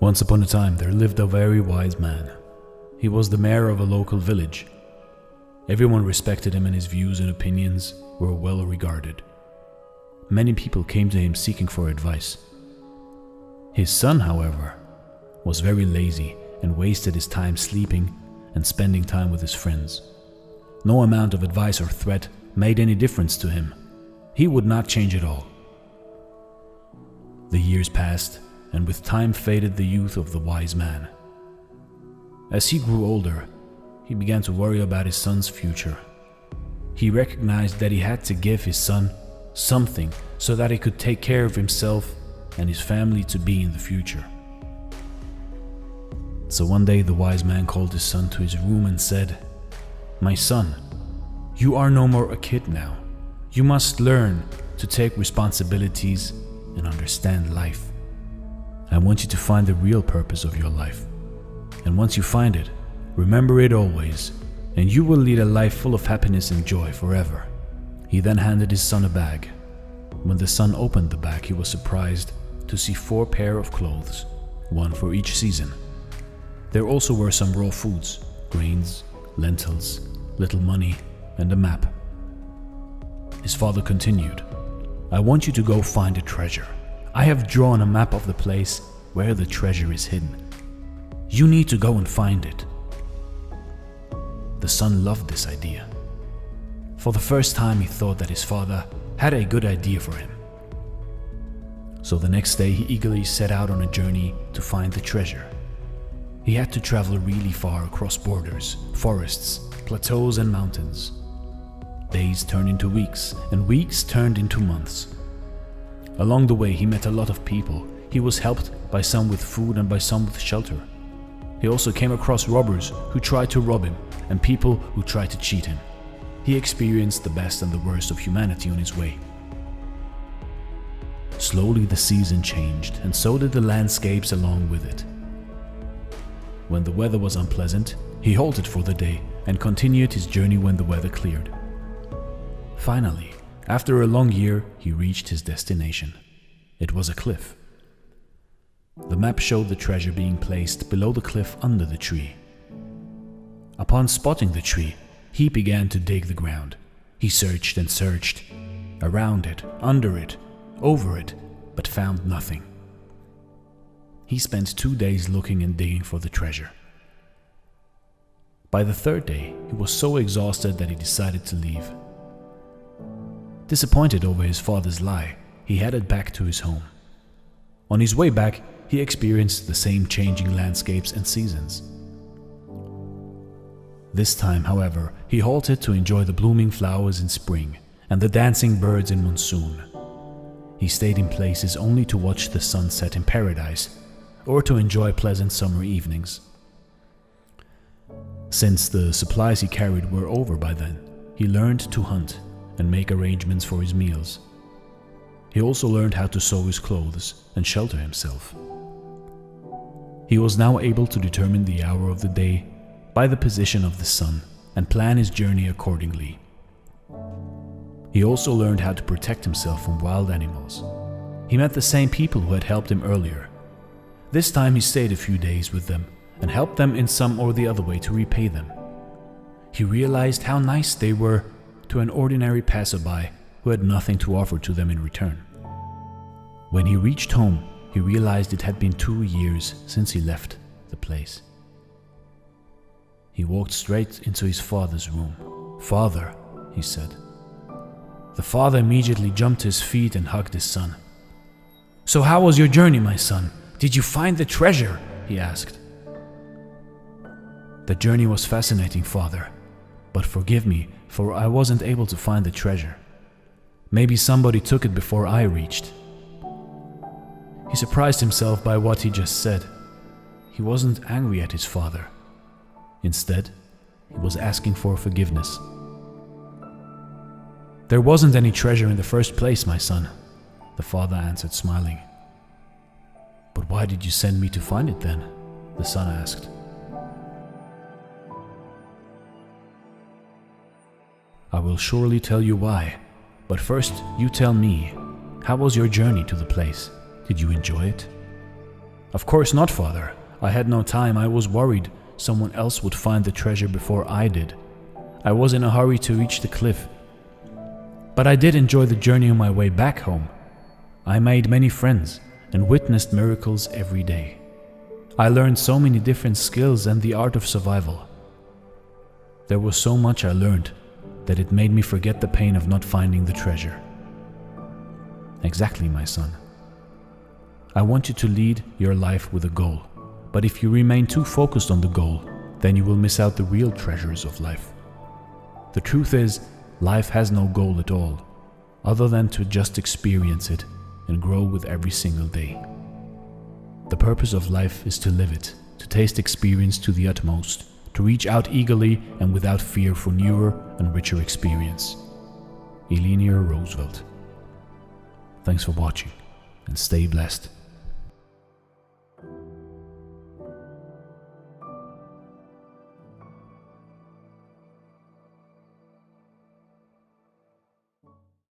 Once upon a time, there lived a very wise man. He was the mayor of a local village. Everyone respected him and his views and opinions were well regarded. Many people came to him seeking for advice. His son, however, was very lazy and wasted his time sleeping and spending time with his friends. No amount of advice or threat made any difference to him. He would not change at all. The years passed, and with time faded the youth of the wise man. As he grew older, he began to worry about his son's future. He recognized that he had to give his son something so that he could take care of himself and his family to be in the future. So one day the wise man called his son to his room and said, "My son, you are no more a kid now. You must learn to take responsibilities and understand life. I want you to find the real purpose of your life. And once you find it, remember it always, and you will lead a life full of happiness and joy forever." He then handed his son a bag. When the son opened the bag, he was surprised to see 4 pairs of clothes, one for each season. There also were some raw foods, grains, lentils, little money, and a map. His father continued, "I want you to go find a treasure. I have drawn a map of the place where the treasure is hidden. You need to go and find it." The son loved this idea. For the first time, he thought that his father had a good idea for him. So the next day, he eagerly set out on a journey to find the treasure. He had to travel really far across borders, forests, plateaus, and mountains. Days turned into weeks, and weeks turned into months. Along the way, he met a lot of people. He was helped by some with food and by some with shelter. He also came across robbers who tried to rob him and people who tried to cheat him. He experienced the best and the worst of humanity on his way. Slowly the season changed, and so did the landscapes along with it. When the weather was unpleasant, he halted for the day and continued his journey when the weather cleared. Finally, after a long year, he reached his destination. It was a cliff. The map showed the treasure being placed below the cliff under the tree. Upon spotting the tree, he began to dig the ground. He searched and searched, around it, under it, over it, but found nothing. He spent 2 days looking and digging for the treasure. By the 3rd day, he was so exhausted that he decided to leave. Disappointed over his father's lie, he headed back to his home. On his way back, he experienced the same changing landscapes and seasons. This time, however, he halted to enjoy the blooming flowers in spring and the dancing birds in monsoon. He stayed in places only to watch the sunset in paradise or to enjoy pleasant summer evenings. Since the supplies he carried were over by then, he learned to hunt and make arrangements for his meals. He also learned how to sew his clothes and shelter himself. He was now able to determine the hour of the day by the position of the sun and plan his journey accordingly. He also learned how to protect himself from wild animals. He met the same people who had helped him earlier. This time he stayed a few days with them and helped them in some or the other way to repay them. He realized how nice they were to an ordinary passerby who had nothing to offer to them in return. When he reached home, he realized it had been 2 years since he left the place. He walked straight into his father's room. "Father," he said. The father immediately jumped to his feet and hugged his son. "So how was your journey, my son? Did you find the treasure?" he asked. "The journey was fascinating, father, but forgive me, for I wasn't able to find the treasure. Maybe somebody took it before I reached." He surprised himself by what he just said. He wasn't angry at his father. Instead, he was asking for forgiveness. "There wasn't any treasure in the first place, my son," the father answered, smiling. "But why did you send me to find it then?" the son asked. "I will surely tell you why, but first you tell me, how was your journey to the place? Did you enjoy it?" Of course not, father. I had no time. I was worried someone else would find the treasure before I did. I was in a hurry to reach the cliff. But I did enjoy the journey on my way back home. I made many friends and witnessed miracles every day. I learned so many different skills and the art of survival. There was so much I learned that it made me forget the pain of not finding the treasure. Exactly, my son. I want you to lead your life with a goal, but if you remain too focused on the goal, then you will miss out the real treasures of life. The truth is, life has no goal at all, other than to just experience it and grow with every single day. The purpose of life is to live it, to taste experience to the utmost, to reach out eagerly and without fear for newer and richer experience. Eleanor Roosevelt. Thanks for watching and stay blessed.